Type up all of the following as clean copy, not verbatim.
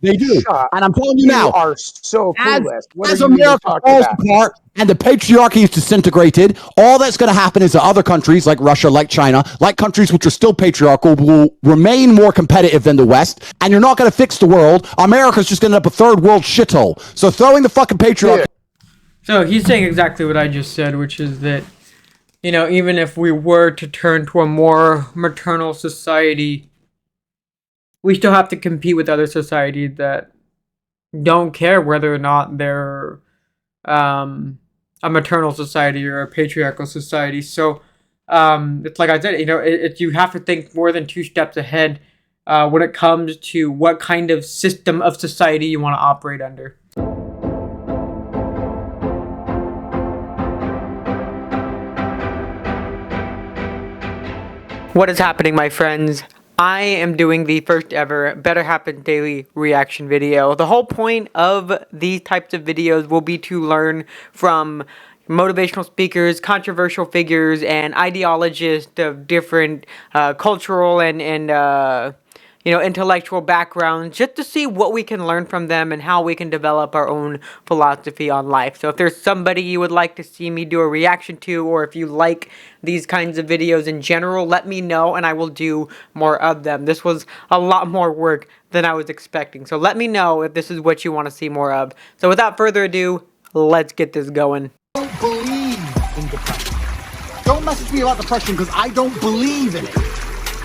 They do. Shut. And I'm telling you You now, are so clueless. What as are you even America talking falls about? apart and the patriarchy is disintegrated, all that's going to happen is that other countries like Russia, like China, like countries which are still patriarchal, will remain more competitive than the West. And you're not going to fix the world. America's just going to end up a third world shithole. So throwing the fucking patriarchy. So he's saying exactly what I just said, which is that, you know, even if we were to turn to a more maternal society, we still have to compete with other societies that don't care whether or not they're a maternal society or a patriarchal society. So it's like I said, you know, you have to think more than 2 steps ahead when it comes to what kind of system of society you want to operate under. What is happening, my friends? I am doing the first ever Better Happen Daily reaction video. The whole point of these types of videos will be to learn from motivational speakers, controversial figures, and ideologists of different cultural and you know, intellectual backgrounds, just to see what we can learn from them and how we can develop our own philosophy on life. So if there's somebody you would like to see me do a reaction to, or if you like these kinds of videos in general, let me know and I will do more of them. This was a lot more work than I was expecting. So let me know if this is what you want to see more of. So without further ado, let's get this going. Don't believe in depression. Don't message me about depression because I don't believe in it.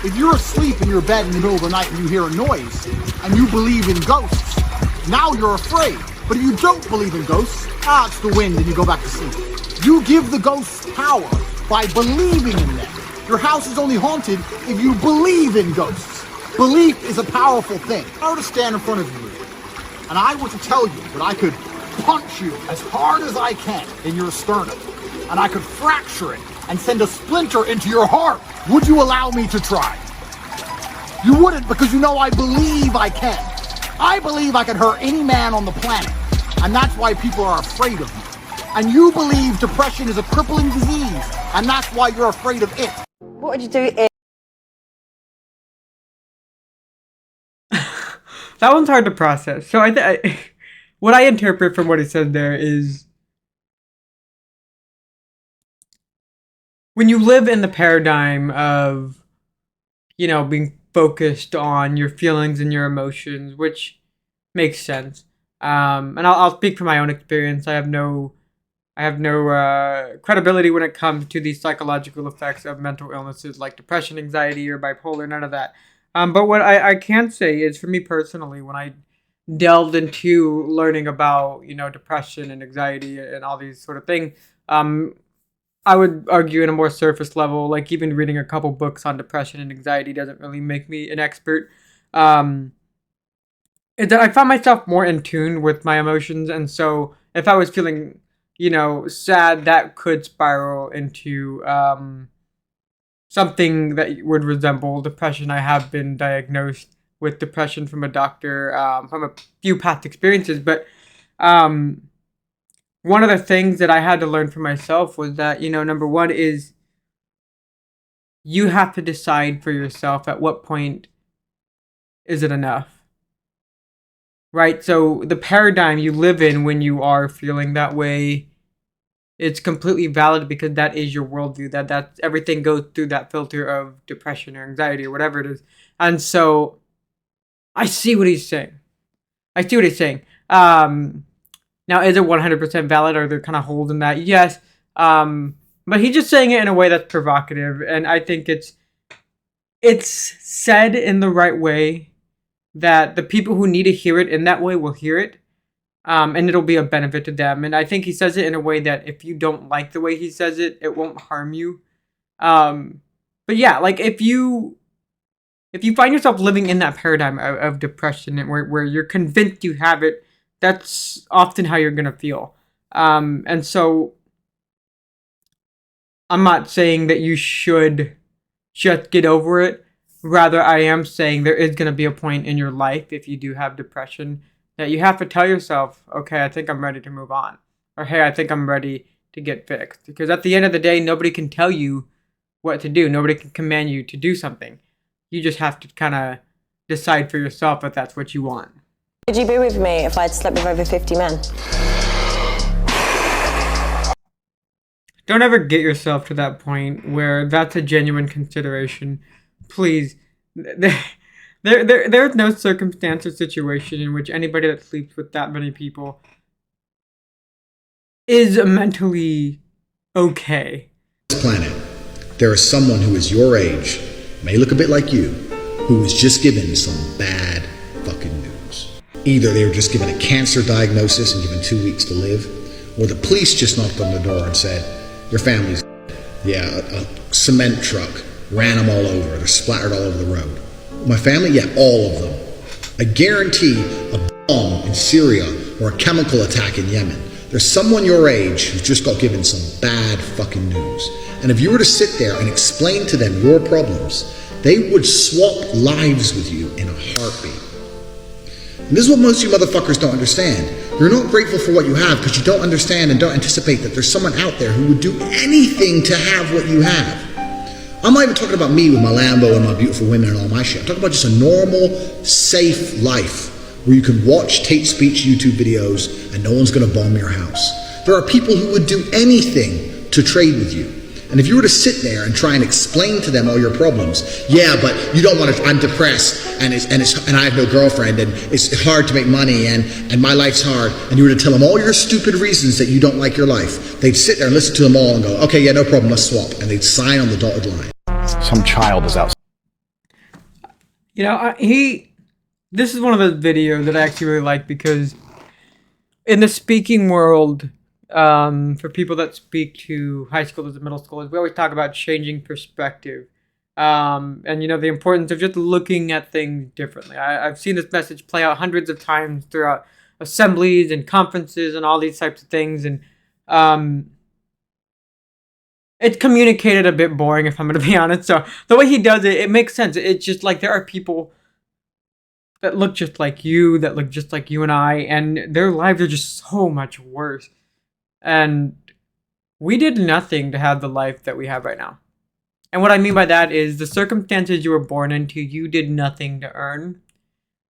If you're asleep in your bed in the middle of the night and you hear a noise and you believe in ghosts, now you're afraid. But if you don't believe in ghosts, it's the wind and you go back to sleep. You give the ghosts power by believing in them. Your house is only haunted if you believe in ghosts. Belief is a powerful thing. If I were to stand in front of you and I were to tell you that I could punch you as hard as I can in your sternum and I could fracture it and send a splinter into your heart, would you allow me to try? You wouldn't, because you know I believe I can. I believe I can hurt any man on the planet, and that's why people are afraid of me. And you believe depression is a crippling disease, and that's why you're afraid of it. What would you do That one's hard to process. So what I interpret from what he said there is, when you live in the paradigm of, you know, being focused on your feelings and your emotions, which makes sense. And I'll speak from my own experience. I have no credibility when it comes to the psychological effects of mental illnesses like depression, anxiety, or bipolar. None of that. But what I can say is, for me personally, when I delved into learning about, you know, depression and anxiety and all these sort of things, I would argue in a more surface level, like even reading a couple books on depression and anxiety doesn't really make me an expert. Is that I found myself more in tune with my emotions, and so if I was feeling, you know, sad, that could spiral into something that would resemble depression. I have been diagnosed with depression from a doctor from a few past experiences, but one of the things that I had to learn for myself was that, you know, number one is you have to decide for yourself at what point is it enough, right? So the paradigm you live in when you are feeling that way, it's completely valid because that is your worldview. That's everything goes through that filter of depression or anxiety or whatever it is. And so I see what he's saying. Now, is it 100% valid? Are there kind of holes in that? Yes. But he's just saying it in a way that's provocative. And I think it's said in the right way that the people who need to hear it in that way will hear it. And it'll be a benefit to them. And I think he says it in a way that if you don't like the way he says it, it won't harm you. But yeah, like if you find yourself living in that paradigm of depression and where you're convinced you have it, that's often how you're going to feel. And so I'm not saying that you should just get over it. Rather, I am saying there is going to be a point in your life, if you do have depression, that you have to tell yourself, okay, I think I'm ready to move on. Or, hey, I think I'm ready to get fixed. Because at the end of the day, nobody can tell you what to do. Nobody can command you to do something. You just have to kind of decide for yourself if that's what you want. Would you be with me if I'd slept with over 50 men? Don't ever get yourself to that point where that's a genuine consideration. Please. There's no circumstance or situation in which anybody that sleeps with that many people is mentally okay. This planet, there is someone who is your age, may look a bit like you, who was just given some bad fucking news. Either they were just given a cancer diagnosis and given 2 weeks to live, or the police just knocked on the door and said, your family's dead. Yeah, a cement truck ran them all over. They're splattered all over the road. My family? Yeah, all of them. I guarantee a bomb in Syria or a chemical attack in Yemen. There's someone your age who's just got given some bad fucking news. And if you were to sit there and explain to them your problems, they would swap lives with you in a heartbeat. And this is what most of you motherfuckers don't understand. You're not grateful for what you have because you don't understand and don't anticipate that there's someone out there who would do anything to have what you have. I'm not even talking about me with my Lambo and my beautiful women and all my shit. I'm talking about just a normal, safe life where you can watch Tate speech YouTube videos and no one's gonna bomb your house. There are people who would do anything to trade with you. And if you were to sit there and try and explain to them all your problems, yeah, but you don't want to, I'm depressed and I have no girlfriend and it's hard to make money and my life's hard, and you were to tell them all your stupid reasons that you don't like your life, they'd sit there and listen to them all and go, okay, yeah, no problem, let's swap. And they'd sign on the dotted line. Some child is out. You know, this is one of those videos that I actually really like because in the speaking world, for people that speak to high schoolers and middle schoolers, we always talk about changing perspective. And, you know, the importance of just looking at things differently. I've seen this message play out hundreds of times throughout assemblies and conferences and all these types of things. And it's communicated a bit boring, if I'm going to be honest. So the way he does it, it makes sense. It's just like there are people that look just like you, that look just like you and I, and their lives are just so much worse. And we did nothing to have the life that we have right now. And what I mean by that is the circumstances you were born into, you did nothing to earn.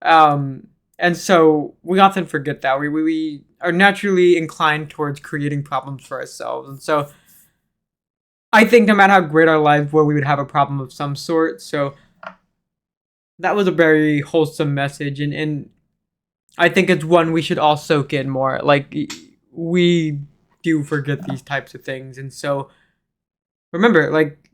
And so we often forget that. We are naturally inclined towards creating problems for ourselves. And so I think no matter how great our lives were, we would have a problem of some sort. So that was a very wholesome message. And I think it's one we should all soak in more. Like, we do forget these types of things. And so remember, like,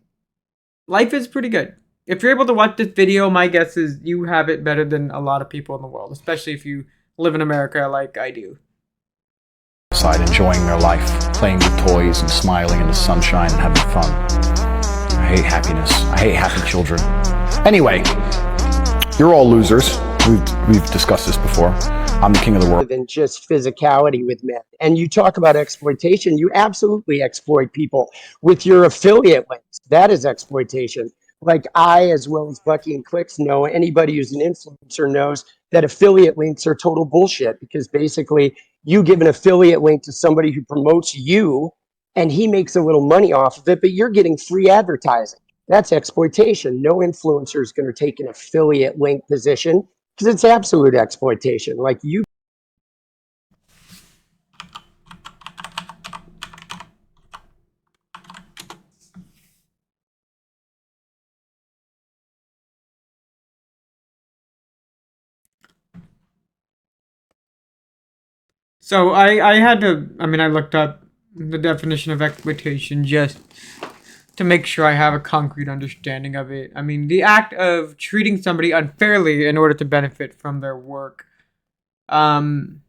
life is pretty good. If you're able to watch this video, my guess is you have it better than a lot of people in the world, especially if you live in America like I do. Outside enjoying their life, playing with toys and smiling in the sunshine and having fun. I hate happiness. I hate happy children. Anyway, you're all losers. We've discussed this before. I'm the king of the world. Than just physicality with men. And you talk about exploitation. You absolutely exploit people with your affiliate links. That is exploitation. Like I, as well as Bucky and Clicks, know anybody who's an influencer knows that affiliate links are total bullshit, because basically you give an affiliate link to somebody who promotes you and he makes a little money off of it, but you're getting free advertising. That's exploitation. No influencer is going to take an affiliate link position because it's absolute exploitation. Like you. So I looked up the definition of exploitation just to make sure I have a concrete understanding of it. I mean, the act of treating somebody unfairly in order to benefit from their work. The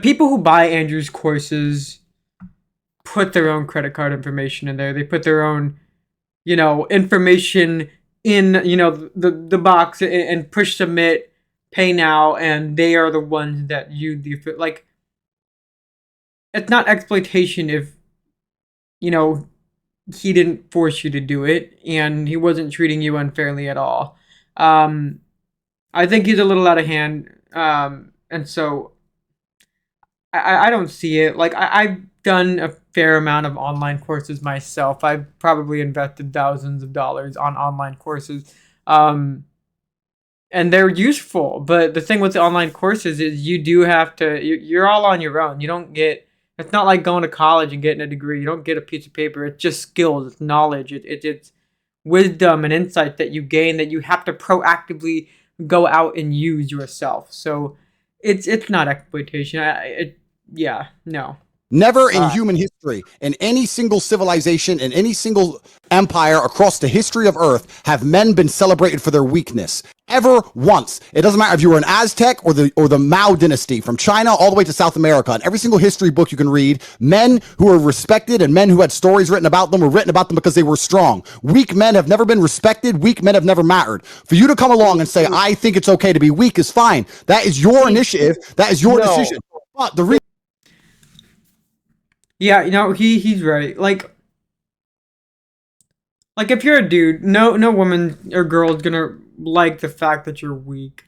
people who buy Andrew's courses put their own credit card information in there. They put their own, information in, the box and push submit, pay now, and they are the ones that like, it's not exploitation if, he didn't force you to do it and he wasn't treating you unfairly at all. I think he's a little out of hand. And so I don't see it. Like, I've done a fair amount of online courses myself. I've probably invested thousands of dollars on online courses. and they're useful. But the thing with the online courses is you do have to, you're all on your own. You don't get, it's not like going to college and getting a degree. You don't get a piece of paper. It's just skills, it's knowledge, it's wisdom and insight that you gain that you have to proactively go out and use yourself. So it's not exploitation. Yeah, no. Never in human history, in any single civilization, in any single empire across the history of Earth, have men been celebrated for their weakness. Ever once. It doesn't matter if you were an Aztec or the Mao dynasty, from China all the way to South America. In every single history book you can read, men who were respected and men who had stories written about them were written about them because they were strong. Weak men have never been respected. Weak men have never mattered. For you to come along and say, I think it's okay to be weak is fine. That is your initiative. That is your decision. But the reason Yeah, he's right. Like if you're a dude, no woman or girl is gonna like the fact that you're weak,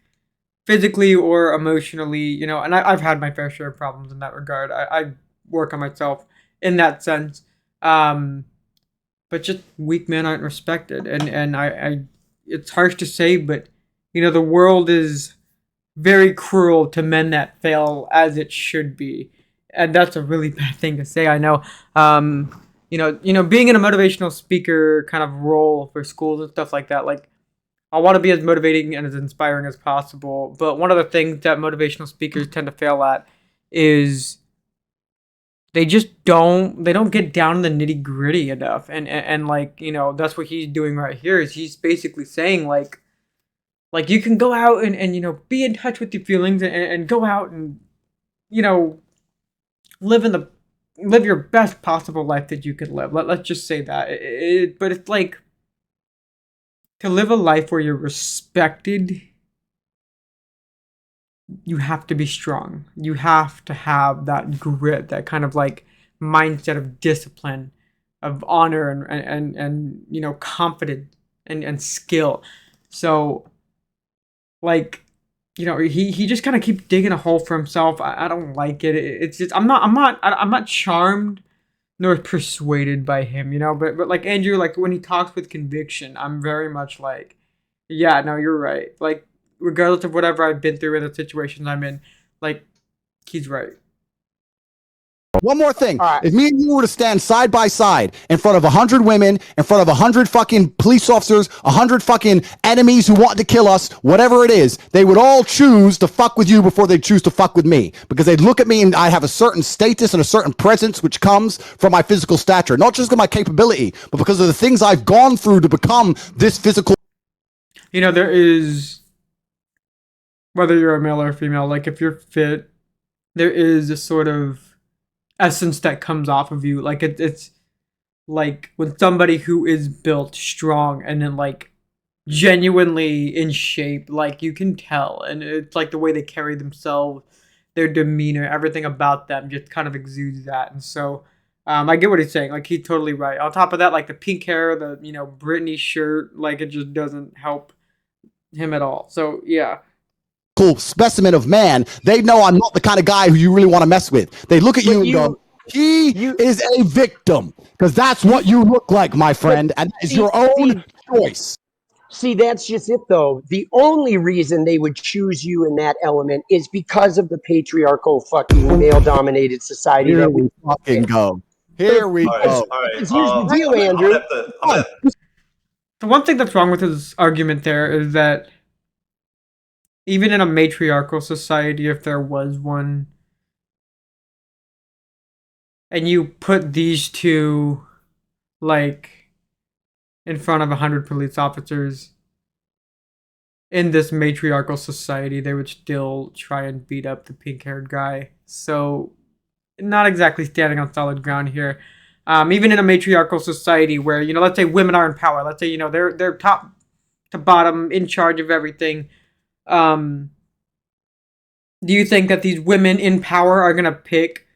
physically or emotionally. And I've had my fair share of problems in that regard. I work on myself in that sense. But just weak men aren't respected, and I it's harsh to say, but the world is very cruel to men that fail, as it should be. And that's a really bad thing to say, I know. Being in a motivational speaker kind of role for schools and stuff like that, like, I want to be as motivating and as inspiring as possible. But one of the things that motivational speakers tend to fail at is they don't get down in the nitty gritty enough. And like, that's what he's doing right here, is he's basically saying like you can go out and be in touch with your feelings and go out and, live your best possible life that you could live. Let's just say that. But it's like, to live a life where you're respected, you have to be strong. You have to have that grit, that kind of like mindset of discipline, of honor and confidence and skill. So like, he just kind of keeps digging a hole for himself. I don't like it. It's just I'm not charmed nor persuaded by him, But like Andrew, like when he talks with conviction, I'm very much like, yeah, no, you're right. Like regardless of whatever I've been through in the situations I'm in, like he's right. one more thing. All right. If me and you were to stand side by side in front of 100 women, in front of 100 fucking police officers, 100 fucking enemies who want to kill us, whatever it is, they would all choose to fuck with you before they choose to fuck with me. Because they'd look at me and I have a certain status and a certain presence which comes from my physical stature. Not just because of my capability, but because of the things I've gone through to become this physical. There is, whether you're a male or a female, like if you're fit, there is a sort of essence that comes off of you. Like it's like when somebody who is built strong and then like genuinely in shape, like you can tell, and it's like the way they carry themselves, their demeanor, everything about them just kind of exudes that. And so I get what he's saying. Like he's totally right. On top of that, like the pink hair, the Britney shirt, like it just doesn't help him at all. So yeah. Specimen of man, they know I'm not the kind of guy who you really want to mess with. They look at you and go, he is a victim, because that's what you look like, my friend, and that is your own choice. See, that's just it, though. The only reason they would choose you in that element is because of the patriarchal fucking male-dominated society. Here that we fucking go. Here we go. All right. Here's the deal, Andrew. The one thing that's wrong with his argument there is that even in a matriarchal society, if there was one, and you put these two, like, in front of 100 police officers, in this matriarchal society, they would still try and beat up the pink-haired guy. So, not exactly standing on solid ground here. Even in a matriarchal society where, let's say women are in power. Let's say, they're top to bottom, in charge of everything. Do you think that these women in power are going to pick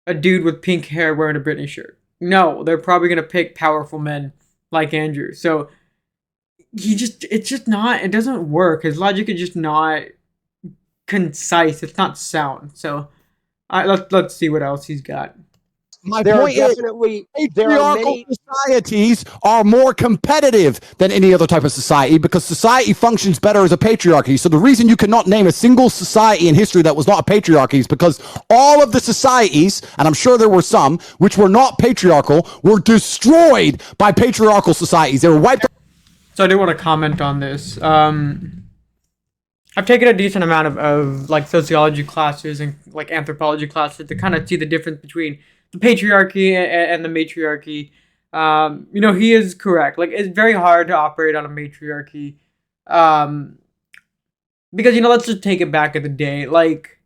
a dude with pink hair wearing a Britney shirt? No, they're probably going to pick powerful men like Andrew. So it doesn't work. His logic is just not concise. It's not sound. So let's see what else he's got. My There are point is, definitely patriarchal societies are more competitive than any other type of society because society functions better as a patriarchy. So the reason you cannot name a single society in history that was not a patriarchy is because all of the societies, and I'm sure there were some, which were not patriarchal, were destroyed by patriarchal societies. They were wiped. So I do want to comment on this. I've taken a decent amount of like sociology classes and like anthropology classes to kind of see the difference between the patriarchy and the matriarchy. He is correct. Like, it's very hard to operate on a matriarchy. Because, let's just take it back in the day. Like,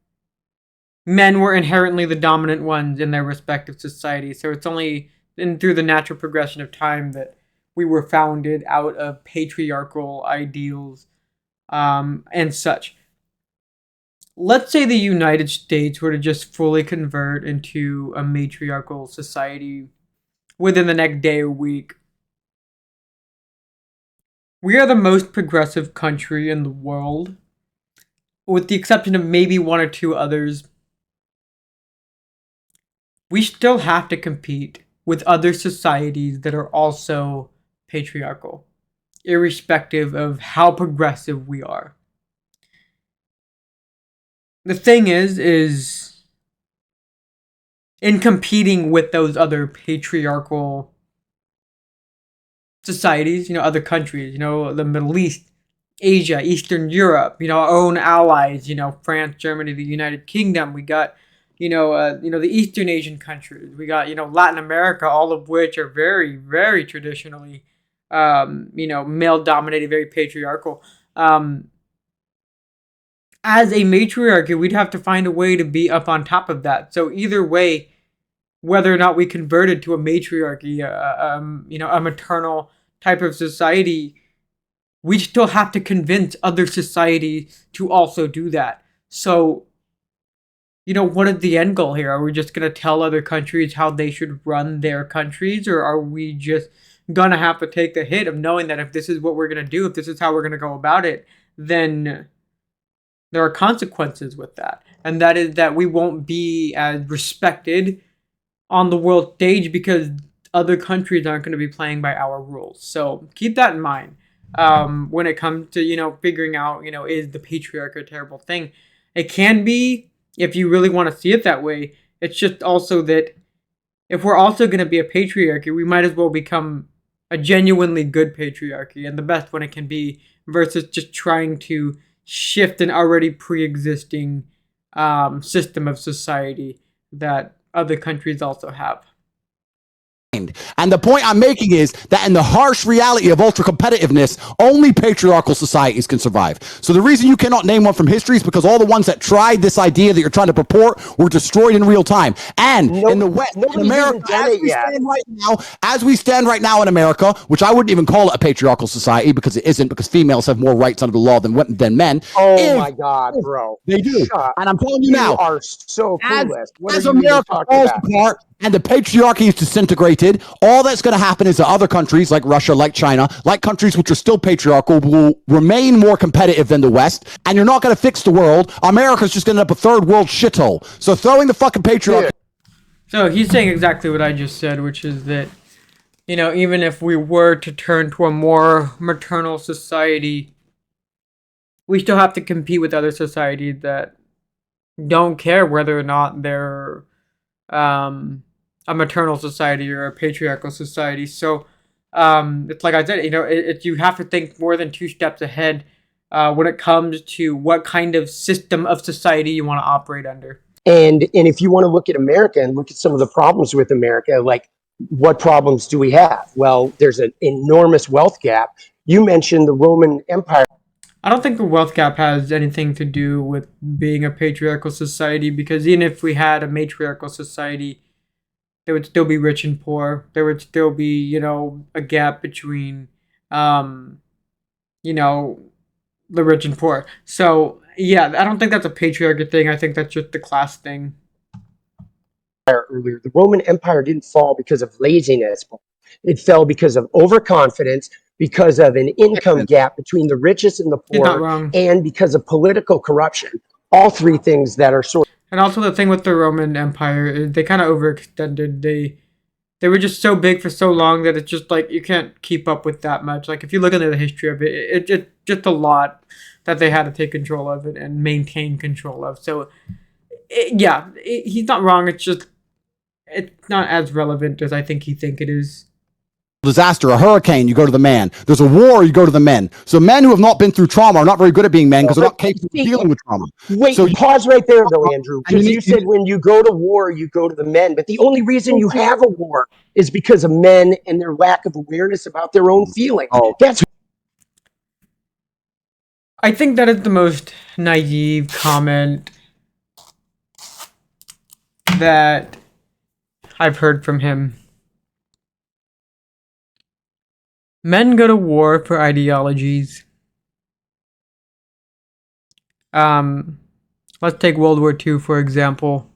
men were inherently the dominant ones in their respective societies. So it's only through the natural progression of time that we were founded out of patriarchal ideals and such. Let's say the United States were to just fully convert into a matriarchal society within the next day or week. We are the most progressive country in the world, with the exception of maybe one or two others. We still have to compete with other societies that are also patriarchal, irrespective of how progressive we are. The thing is in competing with those other patriarchal societies, other countries, the Middle East, Asia, Eastern Europe, our own allies, France, Germany, the United Kingdom. We got, the Eastern Asian countries. We got, Latin America, all of which are very, very traditionally, male-dominated, very patriarchal. As a matriarchy, we'd have to find a way to be up on top of that. So either way, whether or not we converted to a matriarchy, a maternal type of society, we still have to convince other societies to also do that. So, what is the end goal here? Are we just going to tell other countries how they should run their countries? Or are we just going to have to take the hit of knowing that if this is what we're going to do, if this is how we're going to go about it, then there are consequences with that. And that is that we won't be as respected on the world stage because other countries aren't going to be playing by our rules. So keep that in mind when it comes to, figuring out, is the patriarchy a terrible thing? It can be if you really want to see it that way. It's just also that if we're also going to be a patriarchy, we might as well become a genuinely good patriarchy and the best one it can be versus just trying to shift an already pre-existing system of society that other countries also have. And the point I'm making is that in the harsh reality of ultra competitiveness, only patriarchal societies can survive. So the reason you cannot name one from history is because all the ones that tried this idea that you're trying to purport were destroyed in real time. And in the West, in America, as we stand right now in America, which I wouldn't even call it a patriarchal society because it isn't, because females have more rights under the law than men. Oh my God, bro. They do. And I'm telling you now, you are so clueless. As America falls apart and the patriarchy is disintegrated, all that's going to happen is that other countries like Russia, like China, like countries which are still patriarchal, will remain more competitive than the West. And you're not going to fix the world. America's just going to end up a third world shithole. So throwing the fucking patriarchy. So he's saying exactly what I just said, which is that, even if we were to turn to a more maternal society, we still have to compete with other societies that don't care whether or not they're a maternal society or a patriarchal society. So it's like I said, you have to think more than 2 steps ahead when it comes to what kind of system of society you want to operate under. And if you want to look at America and look at some of the problems with America, like what problems do we have? Well, there's an enormous wealth gap. You mentioned the Roman Empire. I don't think the wealth gap has anything to do with being a patriarchal society, because even if we had a matriarchal society, there would still be rich and poor. There would still be, a gap between, the rich and poor. So, yeah, I don't think that's a patriarchy thing. I think that's just the class thing. Earlier, the Roman Empire didn't fall because of laziness. It fell because of overconfidence, because of an income gap between the richest and the poor, and because of political corruption. All 3 things that are sort of... And also the thing with the Roman Empire is they kind of overextended. They were just so big for so long that it's just like you can't keep up with that much. Like if you look into the history of it's just a lot that they had to take control of it and maintain control of. So he's not wrong. It's just it's not as relevant as I think it is. Disaster, a hurricane, you go to the man. There's a war, you go to the men. So men who have not been through trauma are not very good at being men because they're not capable of dealing with trauma. Wait, So pause right there, though, Andrew. Because you said when you go to war, you go to the men. But the only reason you have a war is because of men and their lack of awareness about their own feelings. That's. I think that is the most naive comment that I've heard from him. Men go to war for ideologies. Let's take World War II, for example.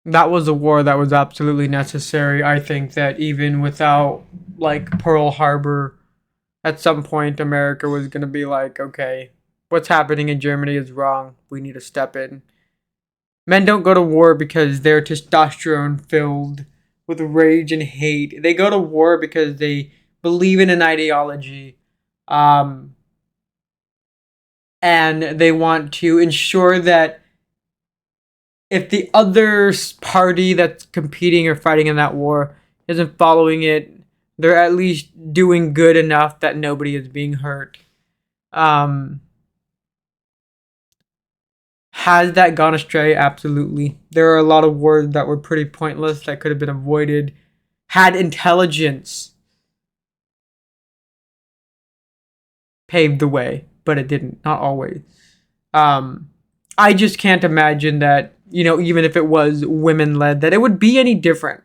That was a war that was absolutely necessary. I think that even without, like, Pearl Harbor, at some point America was going to be like, okay, what's happening in Germany is wrong. We need to step in. Men don't go to war because they're testosterone filled with rage and hate. They go to war because they believe in an ideology, and they want to ensure that if the other party that's competing or fighting in that war isn't following it, they're at least doing good enough that nobody is being hurt. Has that gone astray? Absolutely. There are a lot of wars that were pretty pointless that could have been avoided had intelligence paved the way, but it didn't. Not always. I just can't imagine that, even if it was women-led, that it would be any different.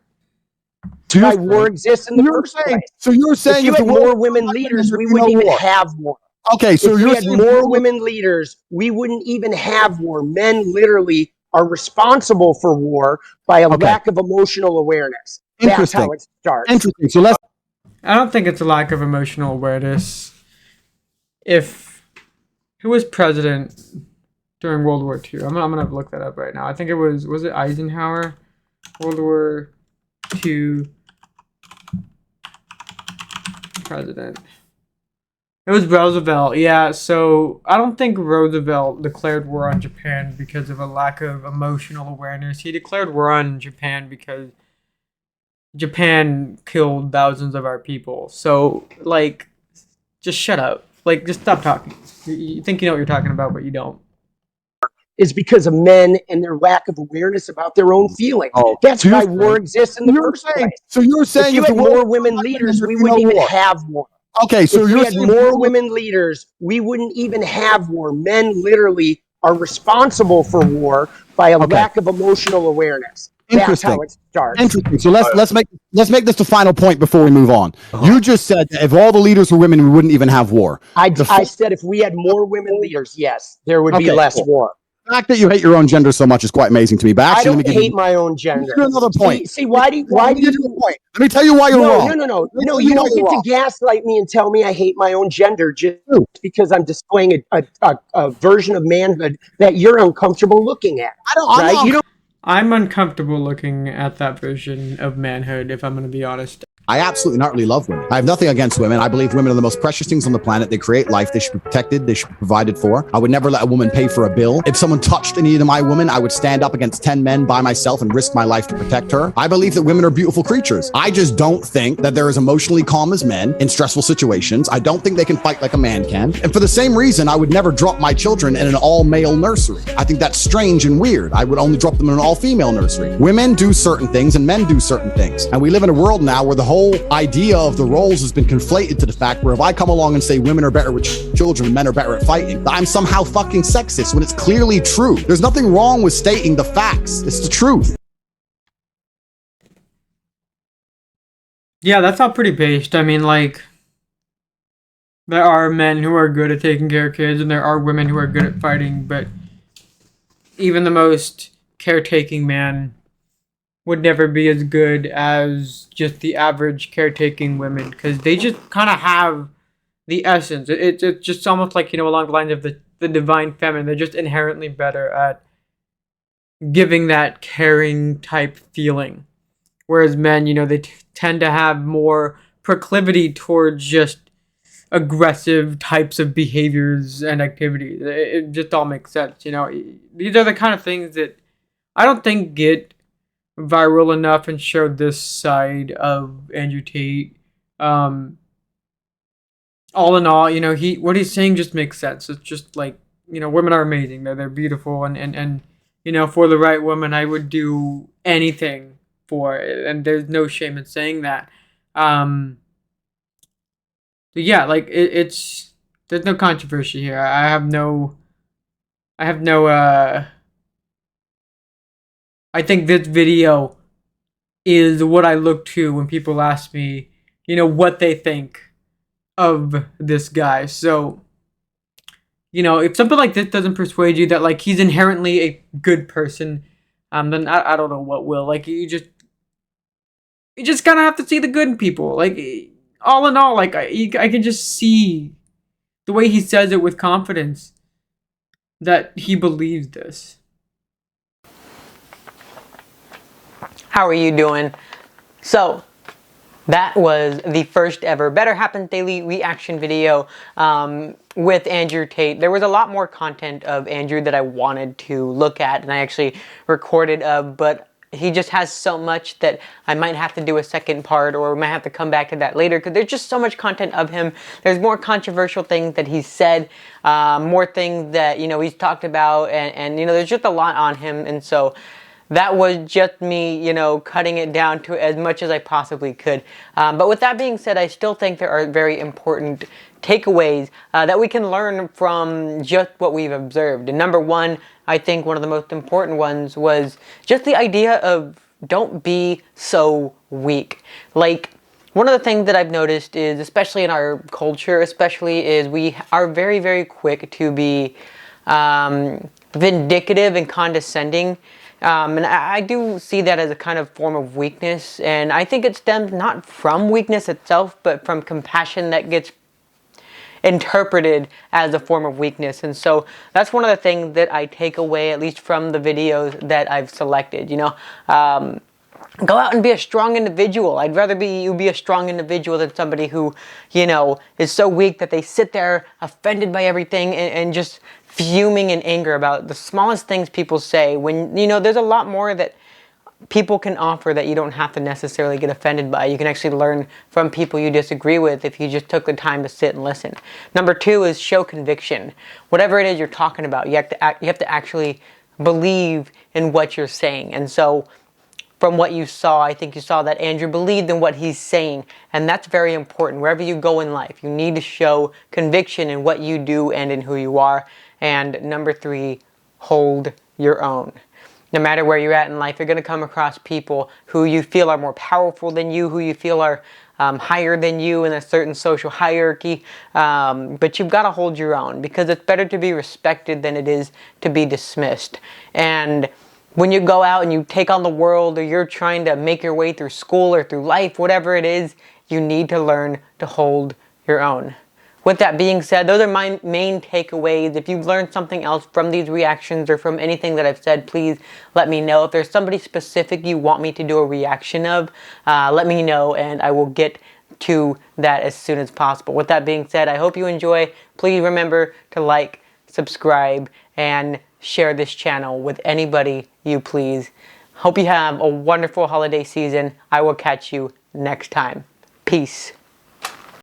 So why war exists in the first place. So you're saying if you had more women leaders, we wouldn't even have war. Okay, so if you had more women leaders, we wouldn't even have war. Men literally are responsible for war by a lack of emotional awareness. That's how it starts. Interesting. So I don't think it's a lack of emotional awareness. Who was president during World War II? I'm gonna look that up right now. I think it was it Eisenhower? World War II president. It was Roosevelt, yeah. So I don't think Roosevelt declared war on Japan because of a lack of emotional awareness. He declared war on Japan because Japan killed thousands of our people. So, just shut up. Just stop talking. You think you know what you're talking about, but you don't. Is because of men and their lack of awareness about their own feelings. That's why war exists in the first place. So you're saying if you had more women leaders, we wouldn't even have war. Okay, so if we had more women leaders, we wouldn't even have war. Men literally are responsible for war by a lack of emotional awareness. That's how it starts. Interesting. So let's make this the final point before we move on. You just said that if all the leaders were women, we wouldn't even have war. I said if we had more women leaders, yes, there would be less war. The fact that you hate your own gender so much is quite amazing to me. But actually, I don't hate my own gender. Here's another point. See, why do you? Point. Let me tell you why you're wrong. No, you don't get to gaslight me and tell me I hate my own gender just because I'm displaying a version of manhood that you're uncomfortable looking at. I'm uncomfortable looking at that version of manhood, if I'm going to be honest. I absolutely not really love women. I have nothing against women. I believe women are the most precious things on the planet. They create life. They should be protected. They should be provided for. I would never let a woman pay for a bill. If someone touched any of my women, I would stand up against 10 men by myself and risk my life to protect her. I believe that women are beautiful creatures. I just don't think that they're as emotionally calm as men in stressful situations. I don't think they can fight like a man can. And for the same reason, I would never drop my children in an all-male nursery. I think that's strange and weird. I would only drop them in an all-female nursery. Women do certain things and men do certain things. And we live in a world now where the whole idea of the roles has been conflated to the fact where if I come along and say women are better with children and men are better at fighting, I'm somehow fucking sexist when it's clearly true. There's nothing wrong with stating the facts. It's the truth. Yeah, that's all pretty based. I mean, there are men who are good at taking care of kids and there are women who are good at fighting, but even the most caretaking man would never be as good as just the average caretaking women because they just kind of have the essence. It's just almost like, along the lines of the the divine feminine. They're just inherently better at giving that caring type feeling. Whereas men, you know, they tend to have more proclivity towards just aggressive types of behaviors and activities. It just all makes sense, you know. These are the kind of things that I don't think get viral enough and show this side of Andrew Tate. All in all, you know, what he's saying just makes sense. It's just like, you know, women are amazing. They're beautiful, and you know, for the right woman, I would do anything for it, and there's no shame in saying that. But yeah, like it's there's no controversy here. I have no I think this video is what I look to when people ask me, you know, what they think of this guy. So, you know, if something like this doesn't persuade you that like he's inherently a good person, then I don't know what will. Like you just kind of have to see the good in people. Like all in all, like I can just see the way he says it with confidence that he believes this. How are you doing? So, that was the first ever Better Happens Daily reaction video with Andrew Tate. There was a lot more content of Andrew that I wanted to look at, and I actually recorded but he just has so much that I might have to do a second part, or we might have to come back to that later, because there's just so much content of him. There's more controversial things that he's said, more things that, you know, he's talked about, and you know, there's just a lot on him, and so that was just me, you know, cutting it down to as much as I possibly could. But with that being said, I still think there are very important takeaways that we can learn from just what we've observed. And number one, I think one of the most important ones was just the idea of don't be so weak. Like, one of the things that I've noticed is, especially in our culture, is we are very, very quick to be vindictive and condescending. And I do see that as a kind of form of weakness, and I think it stems not from weakness itself, but from compassion that gets interpreted as a form of weakness. And so that's one of the things that I take away, at least from the videos that I've selected. You know, go out and be a strong individual. I'd rather you be a strong individual than somebody who, you know, is so weak that they sit there offended by everything and just fuming in anger about the smallest things people say, when, you know, there's a lot more that people can offer that you don't have to necessarily get offended by. You can actually learn from people you disagree with if you just took the time to sit and listen. Number two is show conviction. Whatever it is you're talking about, you have to actually believe in what you're saying. And so from what you saw, I think you saw that Andrew believed in what he's saying, and that's very important. Wherever you go in life, you need to show conviction in what you do and in who you are. And number three, hold your own. No matter where you're at in life, you're going to come across people who you feel are more powerful than you, who you feel are higher than you in a certain social hierarchy, but you've got to hold your own, because it's better to be respected than it is to be dismissed. And when you go out and you take on the world, or you're trying to make your way through school or through life, whatever it is, you need to learn to hold your own. With that being said, those are my main takeaways. If you've learned something else from these reactions or from anything that I've said, please let me know. If there's somebody specific you want me to do a reaction of, let me know, and I will get to that as soon as possible. With that being said, I hope you enjoy. Please remember to like, subscribe, and share this channel with anybody you please. Hope you have a wonderful holiday season. I will catch you next time. Peace.